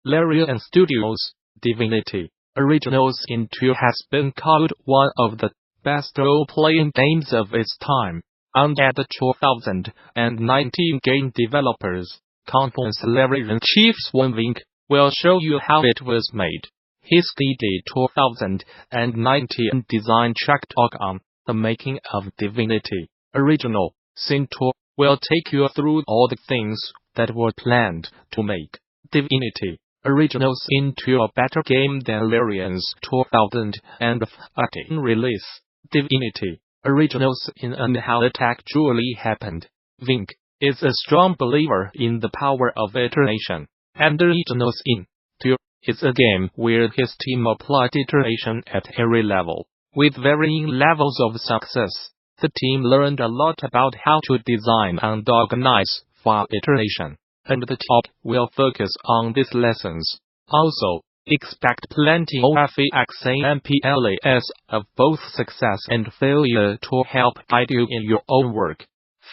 Larian Studios, Divinity, Originals in 2 has been called one of the best role-playing games of its time. And at the 2019 Game Developers Conference, Larian Chief Swanvink will show you how it was made. His GDC 2019 design track talk on the making of Divinity Original Sin 2 will take you through all the things that were planned to make Divinity Originals into a better game than Larian's 2015 release, Divinity Originals in and how it actually happened. Vink is a strong believer in the power of iteration, and Originals in 2 is a game where his team applied iteration at every level. With varying levels of success, the team learned a lot about how to design and organize for iteration, and the top will focus on these lessons. Also, expect plenty of examples of both success and failure to help guide you in your own work.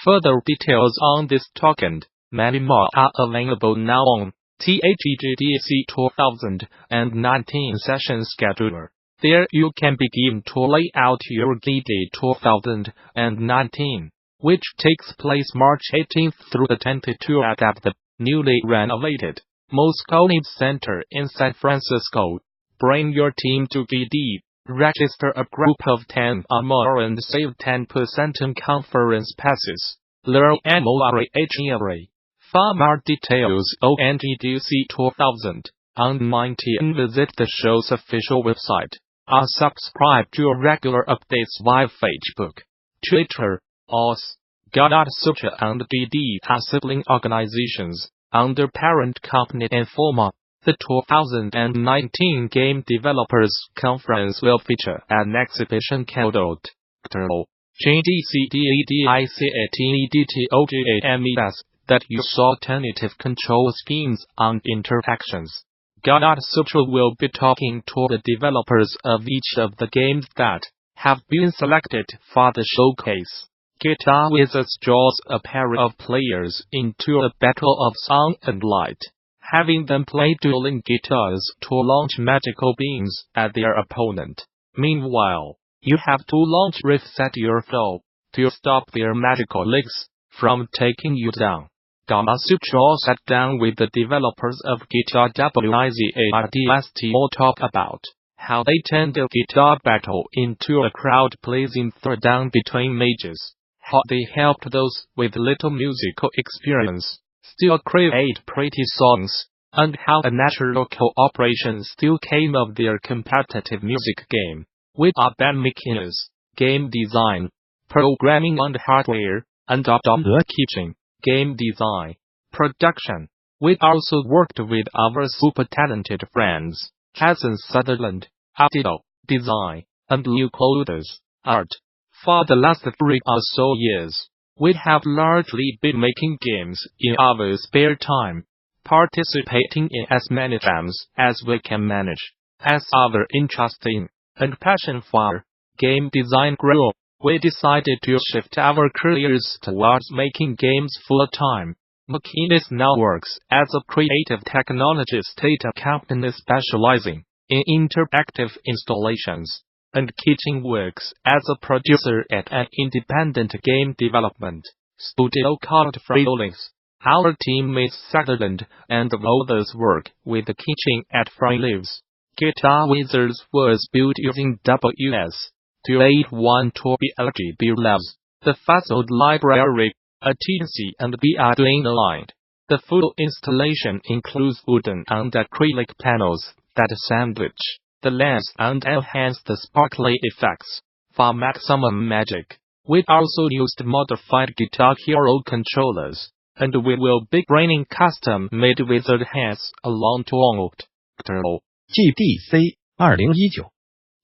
Further details on this talk and many more are available now on GDC 2019 session scheduler. There you can begin to lay out your GDC 2019, which takes place March 18th through the 22 at the newly renovated Moscone Center in San Francisco. Bring your team to GDC, register a group of 10 or more and save 10% on conference passes. Learn more. For more details on GDC 2019, visit the show's official website, or subscribe to regular updates via Facebook, Twitter, OS. Gamasutra and GDC are sibling organizations under parent company Informa. The 2019 Game Developers Conference will feature an exhibition called GDC DEDICATEDTOGAMES that use alternative control schemes and interactions. Gamasutra will be talking to the developers of each of the games that have been selected for the showcase. Guitar Wizards draws a pair of players into a battle of sound and light, having them play dueling guitars to launch magical beams at their opponent. Meanwhile, you have to launch riffs at your foe to stop their magical legs from taking you down. Gamasutra sat down with the developers of Guitar Wizards to talk about how they turned a guitar battle into a crowd-pleasing throwdown between mages, how they helped those with little musical experience still create pretty songs, and how a natural cooperation still came of their competitive music game. With our band mechanics, game design, programming and hardware, and the kitchen, game design, production. We also worked with our super talented friends, Jason Sutherland, audio, design, and Luke Lothers, art. For the last 3 or so years, we have largely been making games in our spare time, participating in as many jams as we can manage. As our interest in and passion for game design grew, we decided to shift our careers towards making games full-time. McKinney now works as a creative technologist at a company specializing in interactive installations, and Kitchen works as a producer at an independent game development studio called Freelance. Our teammates Sutherland and others work with the Kitchen at Freelance. Guitar Wizards was built using WS-281 to be RGB labs, the Fuzzold library, a TNC and BR aligned. The full installation includes wooden and acrylic panels that sandwich the lens and enhance the sparkly effects. For maximum magic, we also used modified Guitar Hero controllers, and we will be bringing custom-made wizard heads along to GDC 2019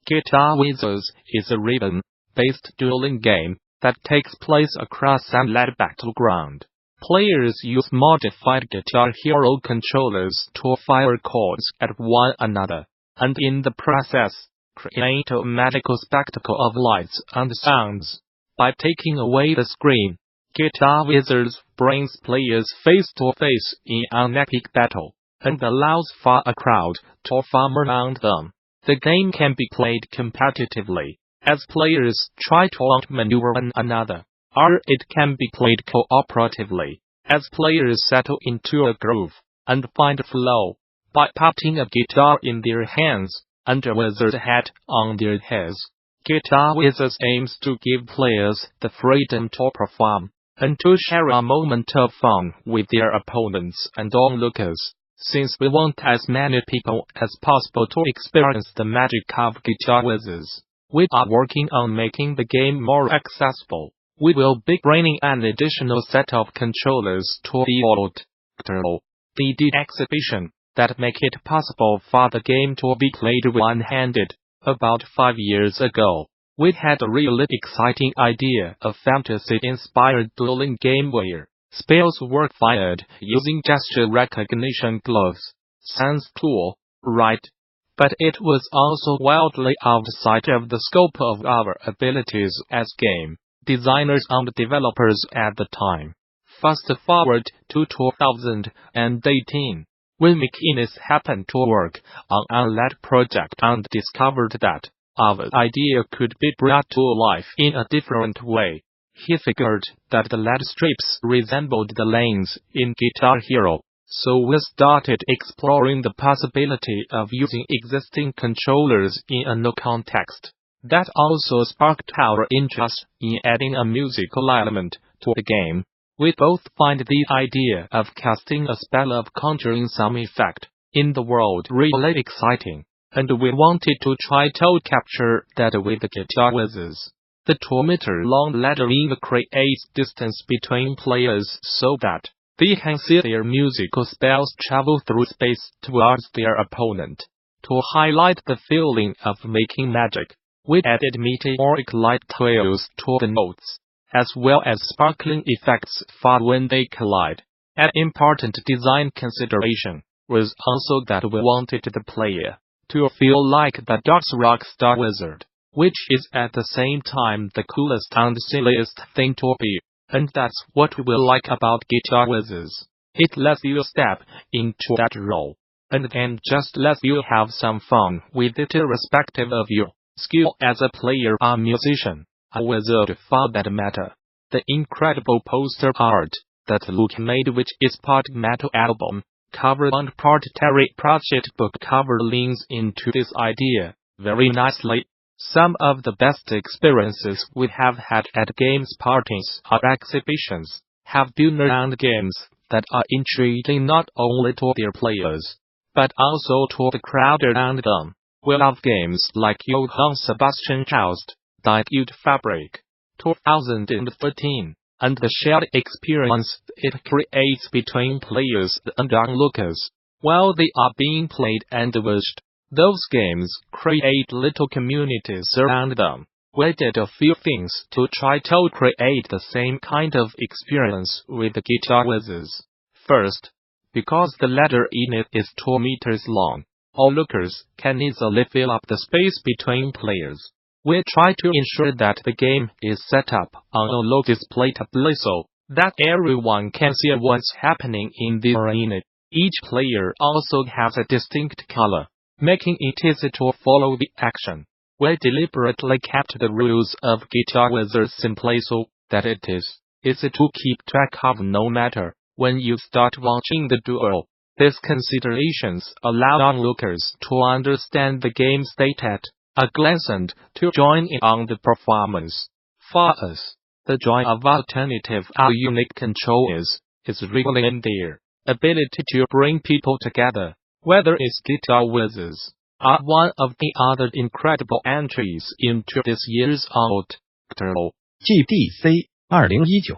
Guitar Wizards is a ribbon-based dueling game that takes place across an LED battleground. Players use modified Guitar Hero controllers to fire chords at one another, and in the process, create a magical spectacle of lights and sounds. By taking away the screen, Guitar Wizards brings players face to face in an epic battle. and allows for a crowd to form around them. The game can be played competitively, as players try to outmaneuver one another, or it can be played cooperatively, as players settle into a groove and find flow by putting a guitar in their hands and a wizard hat on their heads. Guitar Wizards aims to give players the freedom to perform and to share a moment of fun with their opponents and onlookers. Since we want as many people as possible to experience the magic of Guitar Wizards, we are working on making the game more accessible. We will be bringing an additional set of controllers to the DD exhibition that make it possible for the game to be played one-handed. About 5 years ago, we had a really exciting idea of fantasy-inspired dueling game where spells were fired using gesture recognition gloves. Sounds cool, right? But it was also wildly outside of the scope of our abilities as game designers and developers at the time. Fast forward to 2018, when McInnes happened to work on a LED project and discovered that our idea could be brought to life in a different way. He figured that the LED strips resembled the lanes in Guitar Hero, so we started exploring the possibility of using existing controllers in a new context. That also sparked our interest in adding a musical element to the game. We both find the idea of casting a spell of conjuring some effect in the world really exciting, and we wanted to try to capture that with the Guitar Wizards. The 2-meter-long ladder creates distance between players so that they can see their musical spells travel through space towards their opponent. To highlight the feeling of making magic, we added meteoric light trails to the notes, as well as sparkling effects for when they collide. An important design consideration was also that we wanted the player to feel like the Dark's Rockstar Wizard, which is at the same time the coolest and silliest thing to be. And that's what we like about Guitar Wizards. It lets you step into that role, and then just lets you have some fun with it irrespective of your skill as a player or musician, a wizard for that matter. The incredible poster art that Luke made, which is part metal album cover and part Terry Pratchett book cover, leans into this idea very nicely. Some of the best experiences we have had at games parties or exhibitions have been around games that are intriguing not only to their players, but also to the crowd around them. We love games like Johann Sebastian Joust, Dyed Fabric, 2013, and the shared experience it creates between players and onlookers while they are being played and watched. Those games create little communities around them. We did a few things to try to create the same kind of experience with the Guitar Wizards. First, because the ladder in it is 2 meters long, onlookers can easily fill up the space between players. We try to ensure that the game is set up on a low display tableau so that everyone can see what's happening in the arena. Each player also has a distinct color, making it easy to follow the action. We deliberately kept the rules of Guitar Wizards simply so that it is easy to keep track of no matter when you start watching the duel. These considerations allow onlookers to understand the game's state at a glance and to join in on the performance. For us, the joy of alternative or unique controls is really in their ability to bring people together, whether it's Guitar Wizards or one of the other incredible entries into this year's GDC 2019.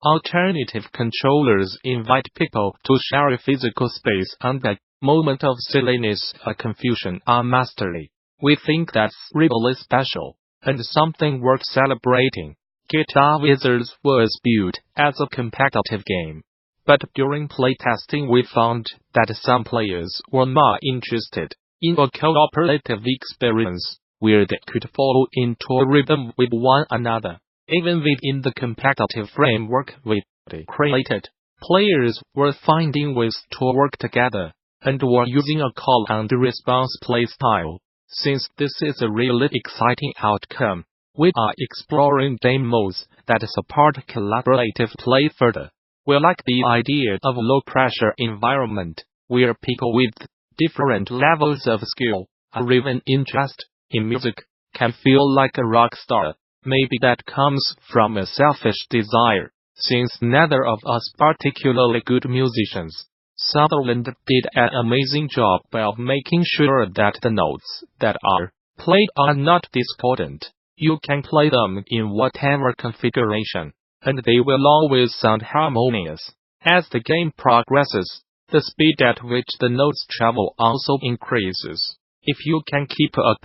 Alternative controllers invite people to share a physical space and a moment of silliness or confusion or mastery. We think that's really special and something worth celebrating. Guitar Wizards was built as a competitive game, but during playtesting we found that some players were more interested in a cooperative experience where they could fall into a rhythm with one another. Even within the competitive framework we created, players were finding ways to work together and we're using a call and response playstyle. Since this is a really exciting outcome, we are exploring demos that support collaborative play further. We like the idea of a low-pressure environment, where people with different levels of skill, or even interest, in music, can feel like a rock star. Maybe that comes from a selfish desire, since neither of us particularly good musicians. Sutherland did an amazing job of making sure that the notes that are played are not discordant. You can play them in whatever configuration, and they will always sound harmonious. As the game progresses, the speed at which the notes travel also increases. If you can keep up,